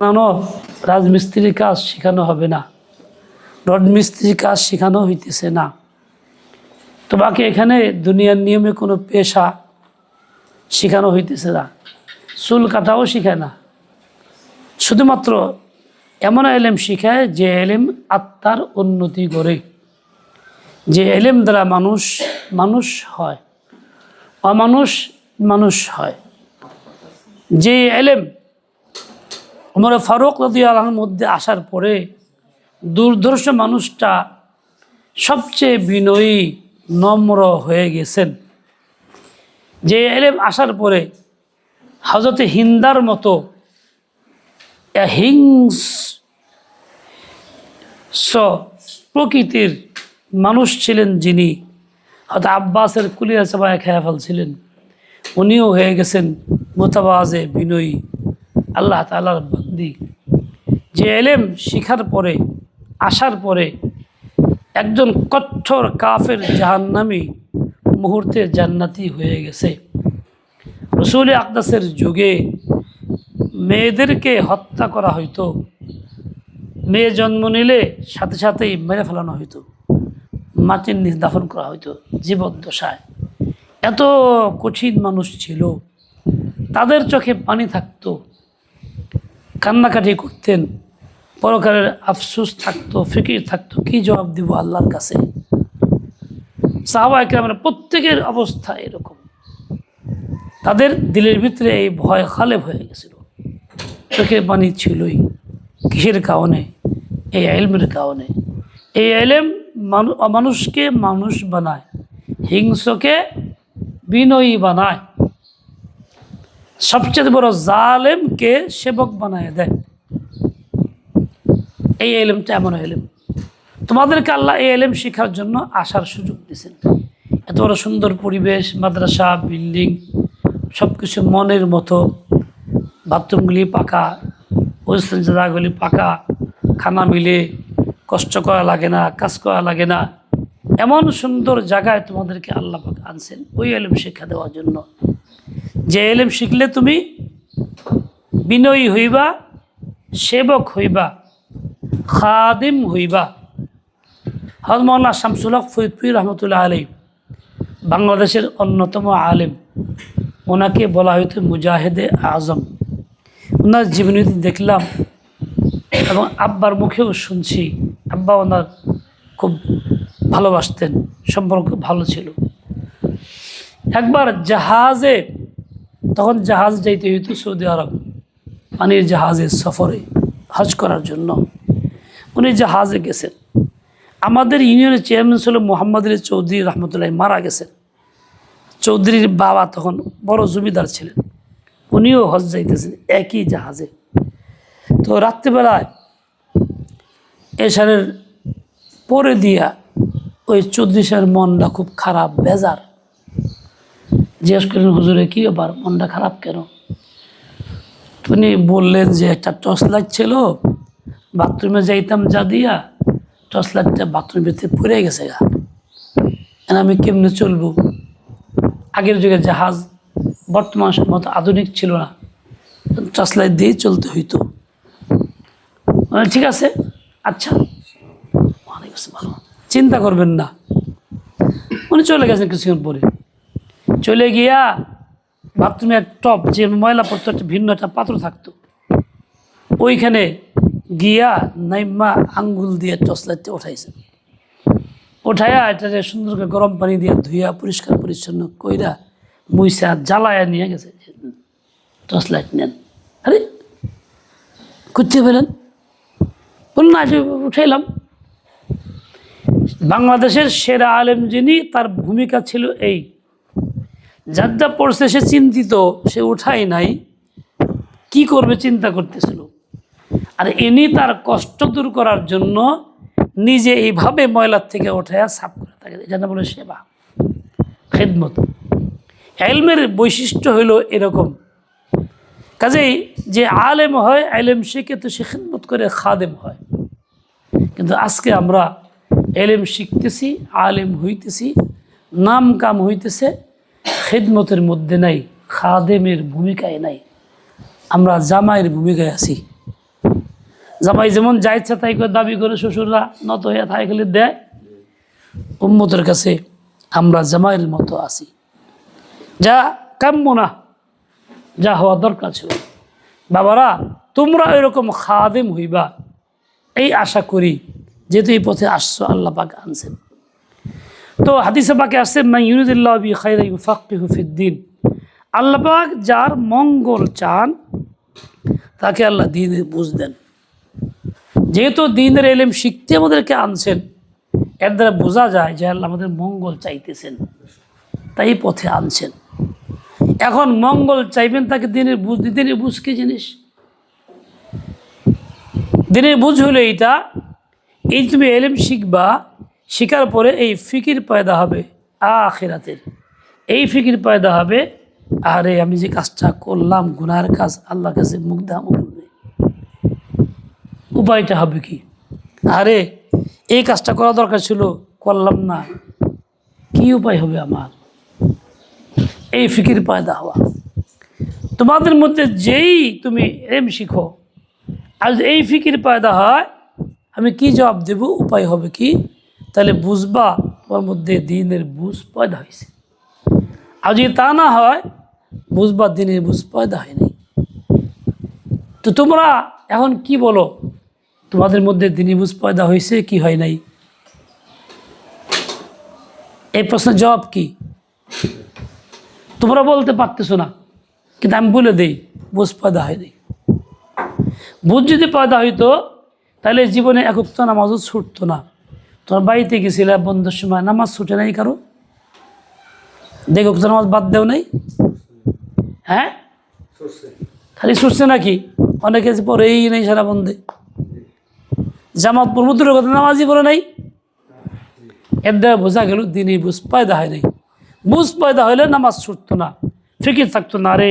নানো রাজমিস্ত্রির কাজ শেখানো হবে না, রড মিস্ত্রির কাজ শেখানো হইতেছে না। তোমাকে এখানে দুনিয়ার নিয়মে কোনো পেশা শেখানো হইতেছে না, চুল কাটাও শেখায় না। শুধুমাত্র এমন এলেম শিখায় যে এলেম আত্মার উন্নতি করে, যে এলেম দ্বারা মানুষ মানুষ হয়, অমানুষ মানুষ হয়। যে এলেম ওমর ফারুক রাদিয়াল্লাহু আনহুর মধ্যে আসার পরে দুর্ধর্ষ মানুষটা সবচেয়ে বিনয়ী নম্র হয়ে গেছেন। যে এলেম আসার পরে হযরতে হিন্দার মতো হিংস্র প্রকৃতির মানুষ ছিলেন, যিনি হয়তো আব্বাসের কুলিয়া চাবায় খেয়ে ফেলছিলেন, উনিও হয়ে গেছেন মুতাওয়াজে বিনয়ী আল্লাহ তাআলার বান্দি। যে এলেম শিখার পরে আসার পরে একজন কঠোর কাফের জাহান্নামী মুহূর্তে জান্নাতি হয়ে গেছে। রসুল আকদাসের যুগে মেয়েদেরকে হত্যা করা হইতো, মেয়ে জন্ম নিলে সাথে সাথেই মেরে ফেলানো হইতো, মাটির নিচে দাফন করা হইতো জীবদ্দশায়। এত কঠিন মানুষ ছিল, তাদের চোখে পানি থাকতো, কান্নাকাটি করতেন, পরকালের আফসোস থাকতো, ফিকির থাকতো, কি জবাব দিব আল্লাহর কাছে। সাহাবা একরামের প্রত্যেকের অবস্থা এরকম, তাদের দিলের ভিতরে এই ভয় খালেব হয়ে গেছিল, চোখে পানি ছিলই। কিসের কারণে? এই ইলমের কারণে। এই ইলম মানুষকে মানুষ বানায়, হিংস্রকে বিনয়ী বানায়, সবচেয়ে বড় জালেমকে সেবক বানায় দেয়। এই ইলমটা এমন ইলম, তোমাদেরকে আল্লাহ এই ইলম শেখার জন্য আসার সুযোগ দিয়েছেন। এত বড় সুন্দর পরিবেশ, মাদ্রাসা, বিল্ডিং, সব কিছু মনের মতো, বাথরুমগুলি পাকা, ওইসব জায়গাগুলি পাকা, খানা মিলে, কষ্ট করা লাগে না, কাজ করা লাগে না। এমন সুন্দর জায়গায় তোমাদেরকে আল্লাহ পাক আনছেন ওই ইলম শিক্ষা দেওয়ার জন্য। যে ইলম শিখলে তুমি বিনয়ী হইবা, সেবক হইবা, খাদিম হইবা। হযরত মাওলানা শামসুল হক ফরিদপুর রহমতুল্লাহ আলাইহি বাংলাদেশের অন্যতম আলেম, ওনাকে বলা হইতো মুজাহিদে আজম। ওনার জীবনীতে দেখলাম এবং আব্বার মুখেও শুনছি, আব্বা ওনার খুব ভালোবাসতেন, সম্পর্ক ভালো ছিল। একবার জাহাজে, তখন জাহাজ যাইতে হইতো সৌদি আরব, পানির জাহাজে সফরে হজ করার জন্য। উনি জাহাজে গেছেন। আমাদের ইউনিয়নের চেয়ারম্যান ছিল মোহাম্মদ আলী চৌধুরী রহমতুল্লাহ, মারা গেছেন। চৌধুরীর বাবা তখন বড় জমিদার ছিলেন, উনিও হজ যাইতেছেন একই জাহাজে। তো রাত্রিবেলায় এশারের পরে দিয়া ওই চৌধুরী সাহের মনটা খুব খারাপ, বেজার। জিজ্ঞেস করলেন, হুজুরে কী ব্যাপার, মনটা খারাপ কেন? উনি বললেন যে একটা টর্চ লাইট ছিল, বাথরুমে যাইতাম যা দিয়া, টর্চ লাইটটা বাথরুমের ভিতরে পড়ে গেছে গা, আমি কেমনে চলবো? আগের যুগে জাহাজ বর্তমান মতো আধুনিক ছিল না, টর্চ লাইট দিয়েই চলতে হইতো। ঠিক আছে, আচ্ছা, ভালো, চিন্তা করবেন না। উনি চলে গেছেন। কিছুক্ষণ পরে চলে গিয়া বাথরুমে এক টপ, যে ময়লা পড়তো, একটা ভিন্ন একটা পাত্র থাকতো, ওইখানে গিয়া নাইমা আঙ্গুল দিয়ে টর্চ লাইটটা উঠাইছে। উঠাইয়া এটাকে সুন্দর করে গরম পানি দিয়ে ধুইয়া পরিষ্কার পরিচ্ছন্ন কইরা মুইসা জ্বালায়া নিয়ে গেছে। টর্চ লাইট নেন। আরে করতে পেলেন? বলুন না, উঠাইলাম। বাংলাদেশের সেরা আলেম যিনি, তার ভূমিকা ছিল এই, যার যা পড়ছে সে চিন্তিত, সে উঠাই নাই, কি করবে চিন্তা করতেছিল। আর ইনি তার কষ্ট দূর করার জন্য নিজে এইভাবে ময়লার থেকে উঠাইয়া সাফ করে থাকে। এটা বলে সেবা, খেদমত। ইলমের বৈশিষ্ট্য হইল এরকম। কাজেই যে আলেম হয়, ইলম শিখে তো সে খেদমত করে খাদেম হয়। কিন্তু আজকে আমরা ইলম শিখতেছি, আলেম হইতেছি, নাম কাম হইতেছে, খেদমতের মধ্যে নাই, খাদেমের ভূমিকায় নাই, আমরা জামাইয়ের ভূমিকায় আছি। জামাই যেমন যা ইচ্ছা তাই করে দাবি করে শ্বশুররা নত হইয়া তাই গেলে দেয়, উম্মতের কাছে আমরা জামাইয়ের মতো আছি, যা কাম্য না, যা হওয়া দরকার ছিল। বাবারা তোমরা এরকম খাদেম হইবা এই আশা করি, যেহেতু এই পথে আসছো আল্লাহ পাক আনছেন। তো হাদিসে পাকে আসছে মান ইউরিদুল্লাহু বিহি খায়রান ইউফাক্কিহু ফিদ্দীন, আল্লাহ পাক যার মঙ্গল চান তাকে আল্লাহ দ্বীনের বুঝ দেন। যেহেতু দ্বীনের ইলম শিখতে আমাদেরকে আনছেন, এর দ্বারা বোঝা যায় যে আল্লাহ আমাদের মঙ্গল চাইতেছেন, তাই পথে আনছেন। এখন মঙ্গল চাইবেন তাকে দ্বীনের বুঝ দিতে। দ্বীনের বুঝ কি জিনিস? দ্বীনের বুঝ হলো এইটা, এই তুমি ইলম শিখবা, শিখার পরে এই ফিকির পয়দা হবে আখিরাতের, এই ফিকির পয়দা হবে আরে আমি যে কাজটা করলাম গুনার কাজ, আল্লাহর কাছে মুখ দেখাবো কেমনে, উপায়টা হবে কি, আরে এই কাজটা করা দরকার ছিল করলাম না, কি উপায় হবে আমার, এই ফিকির পয়দা হওয়া। তোমাদের মধ্যে যেই তুমি এম শিখো আর এই ফিকির পয়দা হয় আমি কি জবাব দেব, উপায় হবে কি, তাহলে বুঝবা তোমার মধ্যে দ্বীনের বুঝ পয়দা হয়েছে। আর যদি তা না হয় বুঝবা দ্বীনের বুঝ পয়দা হয়নি। তো তোমরা এখন কি বলো, তোমাদের মধ্যে দ্বীনের বুঝ পয়দা হয়েছে কি হয় নাই? এই প্রশ্নের জবাব কি? তোমরা বলতে পারতেছো না, কিন্তু আমি বলে দিই বুঝ পয়দা হয়নি। বুঝ যদি পয়দা হইতো তাহলে জীবনে এক ওয়াক্ত নামাজও ছুটতো না। তোমার বাড়িতে গেছিলে বন্ধুর সময়, নামাজ ছুটে নাই কারো? দেখো নামাজ বাদ দেও নাই? হ্যাঁ, খালি ছুটছে নাকি? অনেকে পড়েই নেই সারা বন্ধে, জামাত পূর্বদূরের কথা নামাজই পড়ে নাই। এর দ্বারা বোঝা গেল দিনে বুঝ পয়দা হয় নাই। বুঝ পয়দা হইলে নামাজ ছুটতো না, ফিকির থাকতো না, রে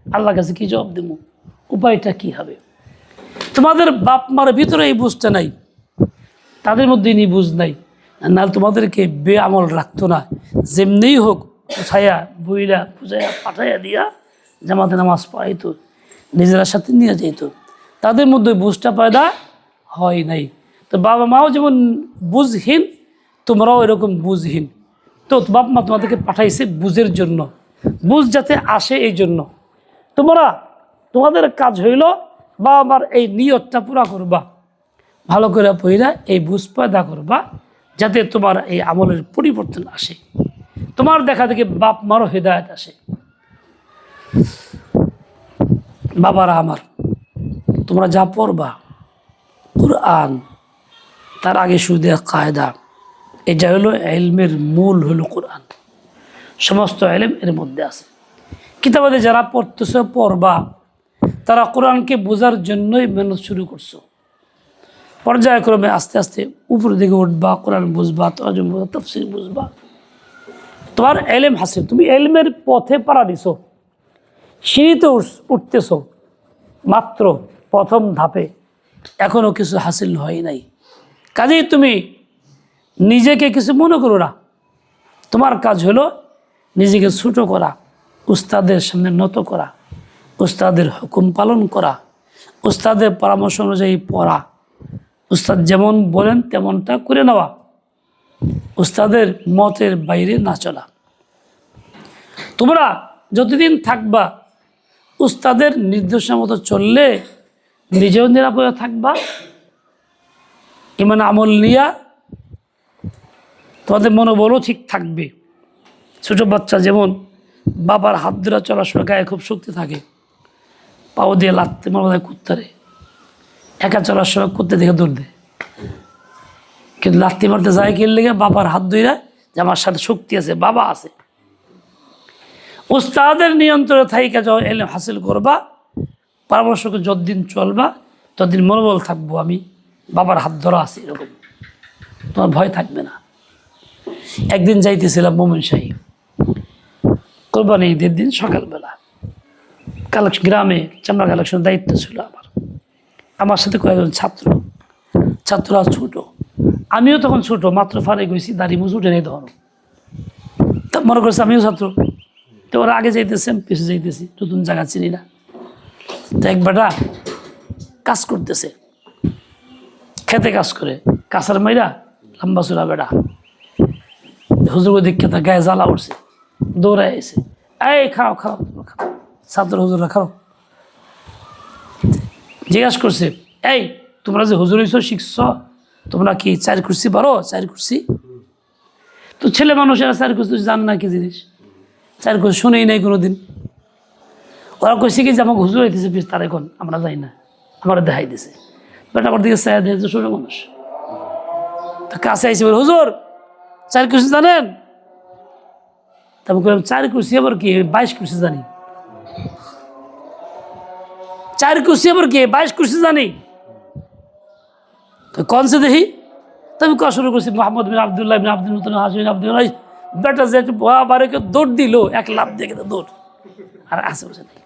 আল্লাহর কাছে কি জবাব দেবো, উপায়টা কি হবে। তোমাদের বাপ মার ভিতরে এই বুঝটা নাই, তাদের মধ্যে এই বুঝ নাই, নাহলে তোমাদেরকে বেআমল রাখতো না। যেমনিই হোক উঠাইয়া বইলা বুঝাইয়া পাঠাইয়া দিয়া জামাতে নামাজ পড়াইতো, নিজেরা সাথে নিয়ে যেত। তাদের মধ্যে বুঝটা পয়দা হয় নাই। তো বাবা মাও যেমন বুঝহীন, তোমরাও এরকম বুঝহীন। তো বাপ মা তোমাদেরকে পাঠাইছে বুঝের জন্য, বুঝ যাতে আসে এই জন্য। তোমাদের কাজ হইল বাবা মার এই নিয়তটা পুরা করবা, ভালো করে পড়া এই বুঝ পয়দা করবা, যাতে তোমার এই আমলের পরিবর্তন আসে, তোমার দেখা দেখে বাপ মারও হেদায়েত আসে। বাবারা আমার, তোমরা যা পড়বা কুরআন, তার আগে শুধু কায়দা, এটা হলো ইলমের মূল হলো কোরআন। সমস্ত ইলম এর মধ্যে আছে। কিতাবে যারা পড়তেছো পড়বা, তারা কোরআনকে বোঝার জন্যই মেহনত শুরু করছো। পর্যায়ক্রমে আস্তে আস্তে উপরের দিকে উঠবা, কোরআন বুঝবা, তরজমা বুঝবা, তাফসীর বুঝবা, তোমার ইলম হাসিল। তুমি ইলমের পথে পাড়া দিছো, সিঁড়িতে উঠতেছো, মাত্র প্রথম ধাপে, এখনও কিছু হাসিল হয় নাই। কাজেই তুমি নিজেকে কিছু মনে করো না। তোমার কাজ হলো নিজেকে ছোটো করা, উস্তাদের সামনে নত করা, উস্তাদের হুকুম পালন করা, উস্তাদের পরামর্শ অনুযায়ী পড়া, উস্তাদ যেমন বলেন তেমনটা করে নেওয়া, উস্তাদের মতের বাইরে না চলা। তোমরা যতদিন থাকবা উস্তাদের নির্দেশনা মতো চললে নিজেও নিরাপদে থাকবা, ইমান আমল নিয়া তোমাদের মনোবলও ঠিক থাকবে। ছোটো বাচ্চা যেমন বাবার হাত ধরে চলার সময় গায়ে খুব শক্তি থাকে, পাও দিয়ে লাগতে মনে হয় কুত্তারে, একা চলার সময় কুত্তে দেখে দৌড় দেয়, কিন্তু লাত্তি মারতে যায় কি লেগে বাবার হাত ধরে যে আমার সাথে শক্তি আছে, বাবা আছে। উস্তাদের নিয়ন্ত্রণে থাইকা যাও এলম হাসিল করবা, পরামর্শকে যতদিন চলবা ততদিন মনোবল থাকবো আমি বাবার হাত ধরা আছে, এরকম তোমার ভয় থাকবে না। একদিন যাইতেছিলাম মোমিন শাহী, কোরবানি ঈদের দিন সকালবেলা, গ্রামে চামড়া কালেকশনের দায়িত্ব ছিল আমার সাথে কয়েকজন ছাত্ররা ছোটো, আমিও তখন ছোট, মাত্র ফারেক হয়েছি, দাড়ি মুছ উঠে নেই তখন। তা মনে করছে আমিও ছাত্র, তো ওরা আগে যাইতেছে আমি পিছু যাইতেছি, নতুন জায়গা চিনি না। তো একবারটা কাজ করতেছে, খেতে কাজ করে, কাঁচার মাইরা লম্বা চূড়া বেড়া, হুজুর দেখে তার গায়ে জ্বালা উঠছে, দৌড়ায় এসে এই খাও খাও খাও, ছাত্র হুজুররা খাও। জিজ্ঞাসা করছে, এই তোমরা যে হুজুর হইছো শিখছ, তোমরা কি 4 কুরসি পারো? 4 কুরসি? তো ছেলে মানুষেরা 4 কুরসি জানে না কি জিনিস, 4 কুরসি শুনেই নাই কোনোদিন। ওরা কইছে কি যে আমাকে হুজুর হইতেছে তার, এখন আমরা যাই না, আমার দেখাই দিছে। বেটা আমার দিকে চাই দিয়েছে, ছোট মানুষ তো কাছে আইসে বলে, হুজুর 4 কুরসি জানেন? তারপর বললাম 4 কুরসি আবার কি? 22 কুরসি জানি। 4 কুরসি আবার কি? 22 কুরসি জানি। তো কন সে দেখি, তবে ক শুরু করছি মোহাম্মদ বিন আবদুল্লাহ বিন আব্দুল মুত্তালিব হাশিম আব্দুল্লাহ। বেটা যে একটু বাবারে দৌড় দিল, এক লাফ দেখে দৌড়, আর আশেপাশে নেই।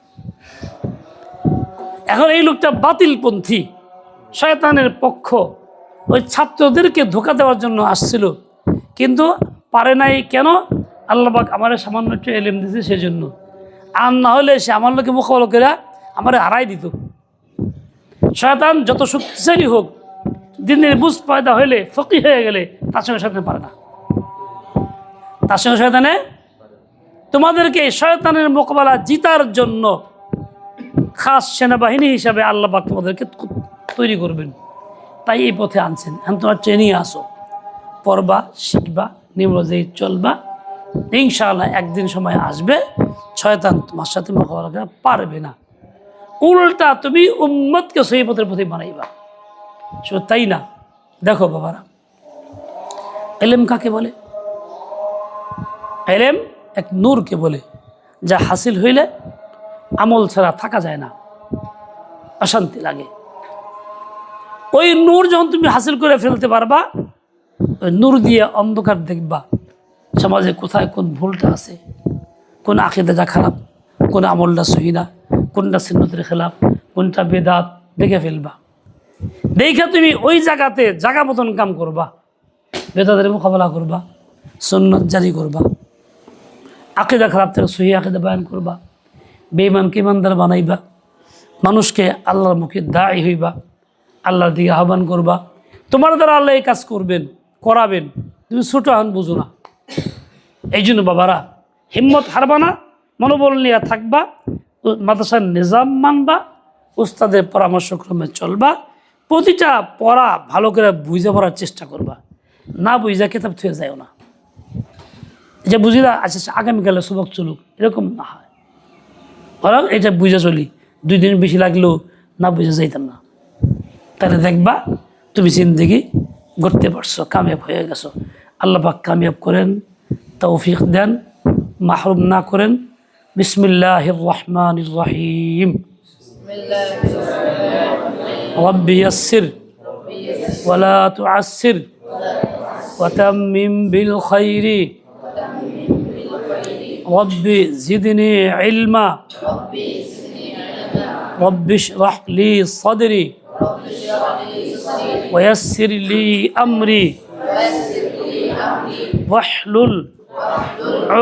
এখন এই লোকটা বাতিলপন্থী, শয়তানের পক্ষ, ওই ছাত্রদেরকে ধোঁকা দেওয়ার জন্য আসছিল, কিন্তু পারে নাই। কেন? আল্লাহ পাক আমার সামান্য একটু এলেম দিয়েছে সেজন্য। আর না হলে সে আমার লোকে মোকাবেলা করে আমার হারাই দিত। শয়তান যত শক্তিশালী হোক, দিনের বুঝ পয়দা হইলে, ফকি হয়ে গেলে, তার সঙ্গে শয়তান পারে না। তার সঙ্গে শয়তানে, তোমাদেরকে শয়তানের মোকাবেলা জিতার জন্য খাস সেনাবাহিনী হিসাবে আল্লাহ পাক তোমাদেরকে তৈরি করবেন, তাই এই পথে আনছেন। এখন তোমার ট্রেনিং আসো, পড়বা, শিখবা, নিম্নজয়ী চলবা, ইনশাআল্লাহ একদিন সময় আসবে শয়তান তোমার সাথে মোকাবেলা করা পারবে না। উল্টা তুমি উম্মতকে সহি পথের প্রতি বানাইবা। শুধু তাই না, দেখো বাবারা, এলেম কাকে বলে? এলেম এক নূরকে বলে, যা হাসিল হইলে আমল ছাড়া থাকা যায় না, অশান্তি লাগে। ওই নূর যখন তুমি হাসিল করে ফেলতে পারবা, ওই নূর দিয়ে অন্ধকার দেখবা, সমাজে কোথায় কোন ভুলটা আছে, কোন আকিদা খারাপ, কোন আমলটা সহি না, কোনটা সুন্নতের খেলাফ, কোনটা বেদাত, দেখে ফেলবা। দেখে তুমি ওই জায়গাতে জায়গা মতন কাম করবা, বেদাতের মোকাবেলা করবা, সুন্নত জারি করবা, আকিদা খারাপ থেকে সহি আকিদা বয়ান করবা, বেঈমানকে ইমানদার বানাইবা, মানুষকে আল্লাহর মুখে দায়ী হইবা, আল্লাহর দিকে আহ্বান করবা। তোমার দ্বারা আল্লাহ এই কাজ করবেন, করাবেন, তুমি ছোট হন বুঝো না। এই জন্য বাবারা, হিম্মত হারবা না, মনোবল নিয়ে থাকবা, মাদ্রাসার নিজাম মানবা, উস্তাদের পরামর্শক্রমে চলবা, প্রতিটা পড়া ভালো করে বুঝে পড়ার চেষ্টা করবা, না বুঝা কিতাব থুয়ে যায়ও না, যে বুঝি না আচ্ছা আগামীকালে সবক চলুক, এরকম না হয়। বরং এটা বুঝে চলি, 2 দিন বেশি লাগলেও না বুঝে যাইতাম না, তাহলে দেখবা তুমি জিন্দেগি গড়তে পারছো, কামিয়াব হয়ে গেছো। আল্লাহ পাক কামিয়াব করেন, তৌফিক দেন, মাহরুম না করেন। বিসমিল্লাহির রহমানির রহিম। রব্বি ইয়াসসির ওয়ালা তুআসসির ওয়াতাম্মিম বিল খাইরি রব্বি জিদনি ইলমা রব্বি ইশরাহ লি সাদরি ওয়ায়াসসির লি আমরি ওয়াহলুল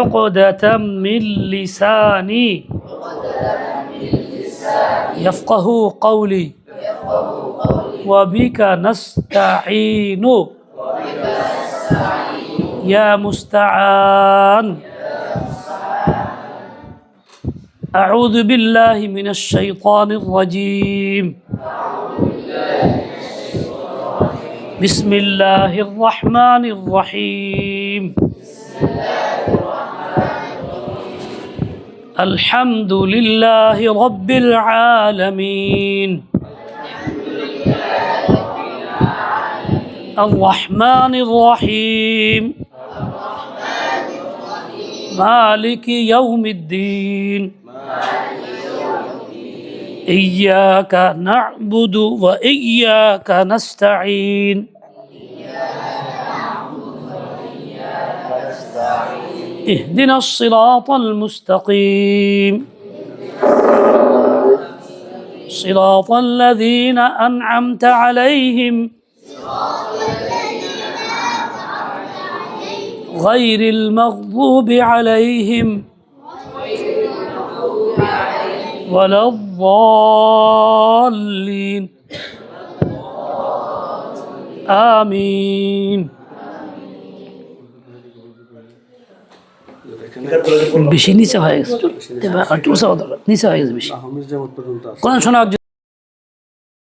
উকদাতাম মিন লিসানি ইয়াফকাহু কওলি ওয়া বিকা নাস্তাঈনু ইয়া মুস্তাআন। আউযু বিল্লাহি মিনাশ শাইতানির রাজীম। বিসমিল্লাহির রহমানির রহিম। আলহামদুলিল্লাহি রাব্বিল আলামিন। আর রহমানির রহিম। মালিকি ইয়াউমিদ্দিন। ইয়্যাকা না'বুদু ওয়া ইয়্যাকা নাস্তাঈন। اهدنا الصراط المستقيم صراط الذين أنعمت عليهم غير المغضوب عليهم ولا الضالين. আমিন। বেশি নিচে হয়ে গেছে, একটু উঁচা হতে হবে। নিচে হয়ে গেছে বেশি। কোরআন শোনা